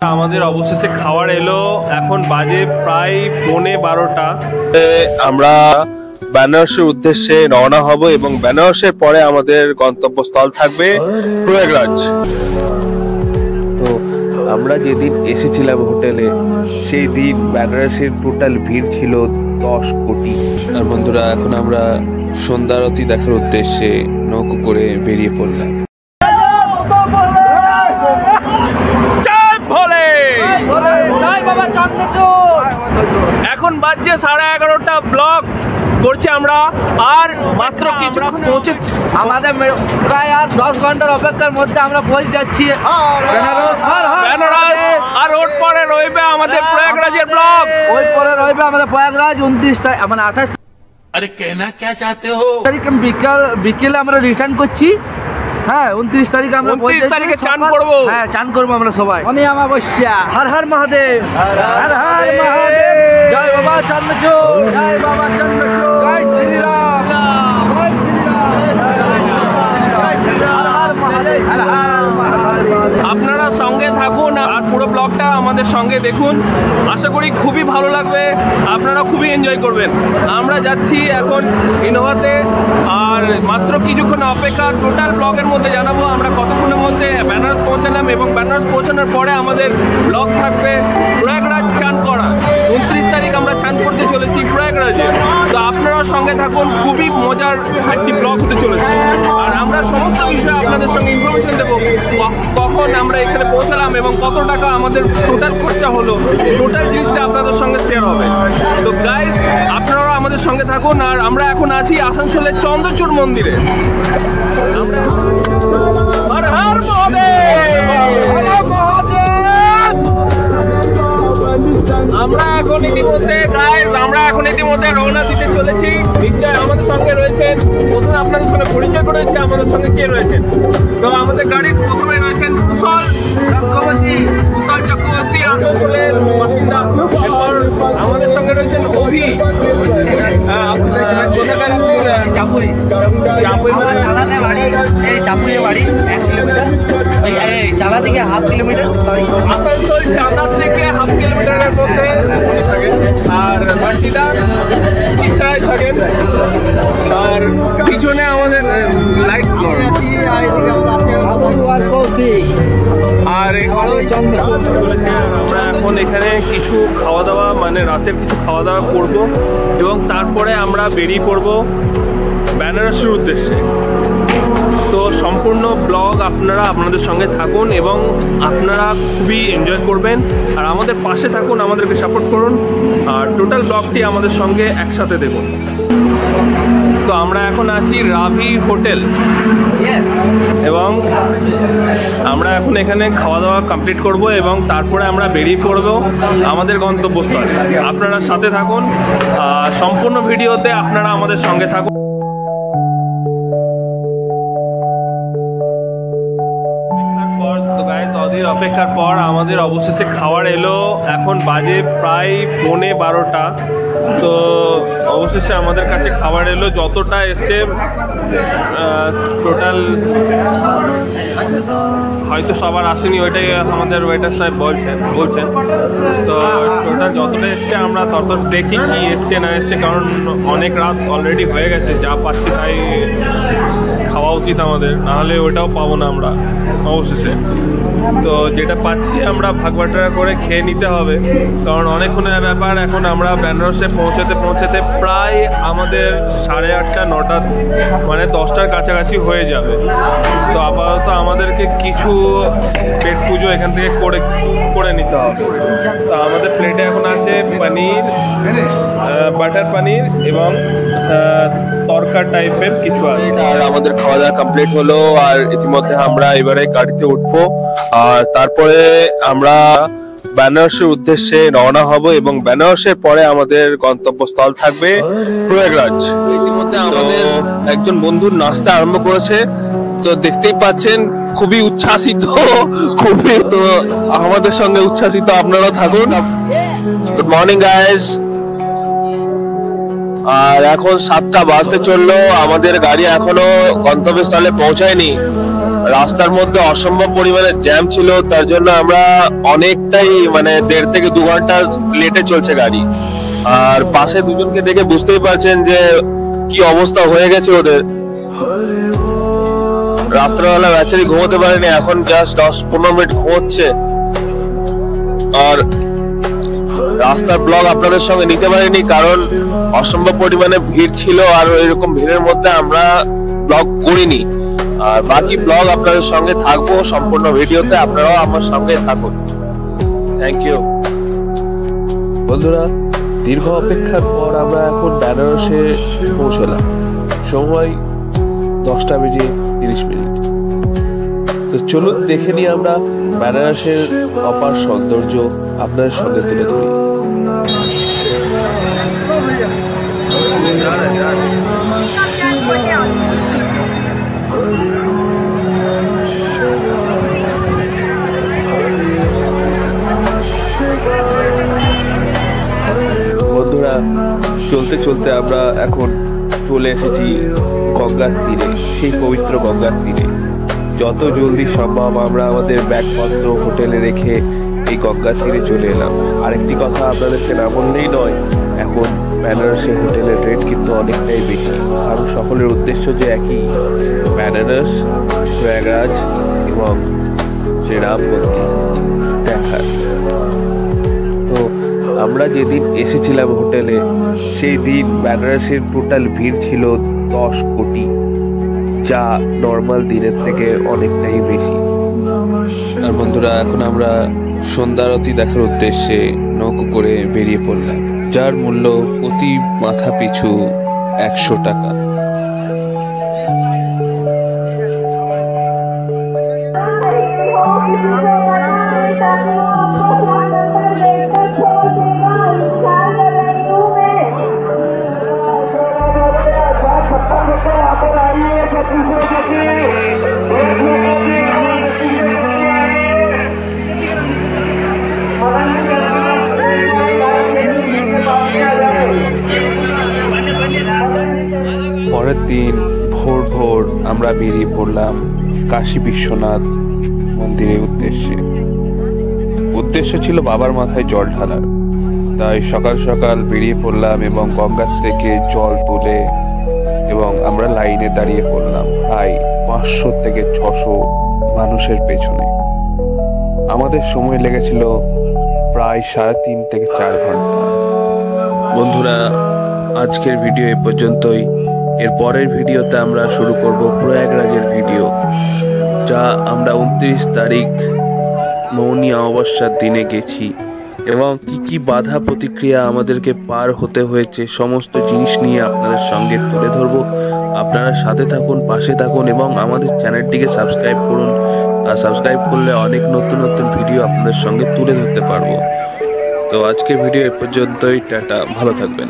আমাদের অবশেষে খাবার এলো। এখন বাজে প্রায় 11:30। আমরা বেনারসের উদ্দেশ্যে রওনা হব এবং বেনারসের পরে আমাদের গন্তব্যস্থল থাকবে প্রয়াগরাজ। তো আমরা যেদিন এসেছিলাম হোটেলে সেই দিন বেনারসের টোটাল ভিড় ছিল 10 কোটি। আর বন্ধুরা, এখন আমরা সন্ধ্যারতি দেখার উদ্দেশ্যে নৌকো করে বেরিয়ে পড়লাম। এখন বাজছে 11:30। ব্লগ করছি আমরা, আর মাত্র কিছুক্ষণ পৌঁছে আমাদের প্রায় আর 10 ঘন্টার অপেক্ষার মধ্যে আমরা পৌঁছে যাচ্ছি বেনারস। আর ওর পরে রইবে আমাদের প্রয়াগরাজের ব্লগ। ওই পরে রইবে আমাদের প্রয়াগরাজ 29 তারিখ, মানে 28 अरे कहना क्या चाहते हो? তারিখ বিকেলে আমরা রিটার্ন করছি। হ্যাঁ, 29 তারিখ আমরা 29 তারিখে চান করবো। হ্যাঁ, চান করবো আমরা সবাই। অমাবস্যা। হর হর মহাদেব, হর হর মহাদেব। জয় বাবা চন্দ্রচূড়, জয় বাবা চন্দ্রচূড়, জয় শ্রীরাম, জয় শ্রীরাম, হর হর মহাদেব, হর হর মহাদেব। আপনারা সঙ্গে থাকুন আর পুরো ব্লগটা আমাদের সঙ্গে দেখুন। আশা করি খুবই ভালো লাগবে, আপনারা খুবই এনজয় করবেন। আমরা যাচ্ছি এখন ইনোভাতে, আর মাত্র কিছুক্ষণ অপেক্ষা। টোটাল ব্লগের মধ্যে জানাবো আমরা কতক্ষণের মধ্যে বেনারস পৌঁছালাম, এবং বেনারস পৌঁছানোর পরে আমাদের ব্লগ থাকবে প্রয়াগরাজ চান করা। 29 তারিখ আমরা চান করতে চলেছি প্রয়াগরাজে। তো আপনারা সঙ্গে থাকুন, খুবই মজার একটি ব্লগ হতে চলেছে। আর আমরা সমস্ত বিষয়ে আপনাদের সঙ্গে ইনফরমেশন দেবো, কখন আমরা এখানে পৌঁছালাম এবং কত টাকা আমাদের টোটাল খরচা হলো, টোটাল জিনিসটা আপনাদের সঙ্গে শেয়ার হবে। তো গাইস, আপনারা আমাদের সঙ্গে থাকুন। আর আমরা এখন আছি আসানসোলের চন্দ্রচূড় মন্দিরে। হর হর মহাদেব। আমরা এখন ইতিমধ্যে রওনা দিতে চলেছি। নিশ্চয় আমাদের সঙ্গে রয়েছেন, প্রথমে আপনাদের সঙ্গে পরিচয় করেছে আমাদের সঙ্গে কে রয়েছেন। তো আমাদের গাড়ির প্রথমে রয়েছেন কুশল চক্রবর্তী, আসানসোলের বাসিন্দা। এরপর আমাদের সঙ্গে রয়েছেন অভি, চাপুই বাড়ি, এই চাপুইয়ে বাড়ি 1 কিলোমিটার, এই চালা থেকে 1/2 কিলোমিটার, আসানসোল চাঁদা থেকে 1/2 কিলোমিটারের মধ্যে থাকেন। আর বাকিটা চিত্রায় থাকেন। আর পিছনে আমাদের লাইট ফ্লোর। আর আমরা এখন এখানে কিছু খাওয়া দাওয়া, মানে রাতের কিছু খাওয়া দাওয়া করবো, এবং তারপরে আমরা বেরিয়ে পড়বো বেনারসের উদ্দেশ্যে। তো সম্পূর্ণ ব্লগ আপনারা আপনাদের সঙ্গে থাকুন এবং আপনারা খুবই এনজয় করবেন। আর আমাদের পাশে থাকুন, আমাদেরকে সাপোর্ট করুন, আর টোটাল ব্লগটি আমাদের সঙ্গে একসাথে দেখুন। তো আমরা এখন আছি রাভি হোটেল, এবং আমরা এখন এখানে খাওয়া দাওয়া কমপ্লিট করব এবং তারপরে আমরা বেরিয়ে পড়ব আমাদের গন্তব্যস্থলে। আপনারা সাথে থাকুন, সম্পূর্ণ ভিডিওতে আপনারা আমাদের সঙ্গে থাকুন। অপেক্ষার পর আমাদের অবশেষে খাবার এলো। এখন বাজে প্রায় 11:30। তো অবশেষে আমাদের কাছে খাবার এলো। যতটা এসছে টোটাল হয়তো সবার আসেনি, ওইটাই আমাদের ওয়েটার সাহেব বলছেন। তো টোটাল যতটা এসছে আমরা তত দেখি কি এসছে না এসছে, কারণ অনেক রাত অলরেডি হয়ে গেছে। যা পাচ্ছি তাই খাওয়া উচিত আমাদের, নাহলে ওটাও পাবো না আমরা অবশেষে। তো যেটা পাচ্ছি আমরা ভাগবাটোয়ারা করে খেয়ে নিতে হবে, কারণ অনেকক্ষণের ব্যাপার। এখন আমরা বেনারসে পৌঁছাতে প্রায় আমাদের 8:30 9টা, মানে 10টার কাছাকাছি হয়ে যাবে। তো আপাতত আমাদেরকে কিছু পেট পুজো এখান থেকে করে নিতে হবে। তো আমাদের প্লেটে এখন আছে পনির, বাটার পনির এবং তরকা টাইপের কিছু আছে। আর আমাদের খাওয়া দাওয়া কমপ্লিট হলো, আর ইতিমধ্যে আমরা এবারে গাড়িতে উঠবো, আর তারপরে আমরা বেনারসের উদ্দেশ্যে রওনা হব এবং বেনারসের পরে আমাদের গন্তব্যস্থল থাকবে প্রয়াগরাজ। ইতিমধ্যে আমাদের একজন বন্ধুর নাস্তা আরম্ভ করেছে, তো দেখতেই পাচ্ছেন খুবই উচ্ছ্বাসিত, খুবই। তো আমাদের সঙ্গে উচ্ছ্বাসিত আপনারা থাকুন। Good morning guys. আর এখন 7টা বাজতে চললো, আমাদের গাড়ি এখনো গন্তব্যস্থলে পৌঁছায়নি। রাস্তার মধ্যে অসম্ভব পরিমাণে জ্যাম ছিল, তার জন্য আমরা অনেকটাই মানে 1.5 থেকে 2 ঘন্টা লেটে চলছে গাড়ি। আর পাশে দুজনকে দেখে বুঝতেই পারছেন যে কি অবস্থা হয়ে গেছে ওদের। রাত্রেবেলা বেচারি ঘুমোতে পারেনি, এখন জাস্ট 10-15 মিনিট ঘুমোচ্ছে। আর রাস্তার ব্লগ আপনাদের সঙ্গে নিতে পারিনি কারণ অসম্ভব পরিমাণে ভিড় ছিল, আর এরকম ভিড়ের মধ্যে আমরা ব্লগ করিনি। আর বাকি ব্লগ আপনাদের সঙ্গে থাকবো সম্পূর্ণ ভিডিওতে, আপনারাও আমার সঙ্গে থাকুন। Thank you. বন্ধুরা, দীর্ঘ অপেক্ষার পর আমরা এখন বেনারসে পৌঁছলাম। সময় 10:30। তো চলুন দেখে নিই আমরা বেনারসের অপার সৌন্দর্য আপনাদের সঙ্গে তুলে ধরি। বন্ধুরা, চলতে চলতে আমরা এখন চলে এসেছি গঙ্গার তীরে, সেই পবিত্র গঙ্গার তীরে। যত জলদি সম্ভব আমরা আমাদের ব্যাগপত্র হোটেলে রেখে এই গঙ্গার তীরে চলে এলাম। আরেকটি কথা আপনাদেরকে না বললেই নয়, এখন বেনারসে হোটেলের রেট কিন্তু অনেকটাই বেশি, কারণ সকলের উদ্দেশ্য যে একই, বেনারস, প্রয়াগরাজ এবং শ্রীরাম মন্দির দেখার। তো আমরা যেদিন এসেছিলাম হোটেলে, সেই দিন বেনারসের টোটাল ভিড় ছিল 10 কোটি, যা নর্মাল দিনের থেকে অনেকটাই বেশি। আর বন্ধুরা, এখন আমরা সন্ধ্যারতি দেখার উদ্দেশ্যে নৌকো করে বেরিয়ে পড়লাম, যার মূল্য প্রতি মাথা পিছু 100 টাকা। পরের দিন ভোর ভোর আমরা বেরিয়ে পড়লাম কাশী বিশ্বনাথ মন্দিরের উদ্দেশ্য ছিল বাবার মাথায় জল ঢালার। তাই সকাল সকাল বেরিয়ে পড়লাম এবং গঙ্গার থেকে জল তুলে এবং আমরা লাইনে দাঁড়িয়ে পড়লাম প্রায় 500 থেকে 600 মানুষের পেছনে। আমাদের সময় লেগেছিল প্রায় 3.5 থেকে 4 ঘন্টা। বন্ধুরা, আজকের ভিডিও এ পর্যন্তই। এর পরের ভিডিওতে আমরা শুরু করব প্রয়াগরাজের ভিডিও, যা আমরা 29 তারিখ মৌনী অমাবস্যার দিনে গেছি এবং কি বাধা প্রতিক্রিয়া আমাদেরকে পার হতে হয়েছে, সমস্ত জিনিস নিয়ে আপনাদের সঙ্গে তুলে ধরবো। আপনারা সাথে থাকুন, পাশে থাকুন এবং আমাদের চ্যানেলটিকে সাবস্ক্রাইব করুন। আর সাবস্ক্রাইব করলে অনেক নতুন নতুন ভিডিও আপনাদের সঙ্গে তুলে ধরতে পারবো। তো আজকের ভিডিও এ পর্যন্তই। টাটা, ভালো থাকবেন।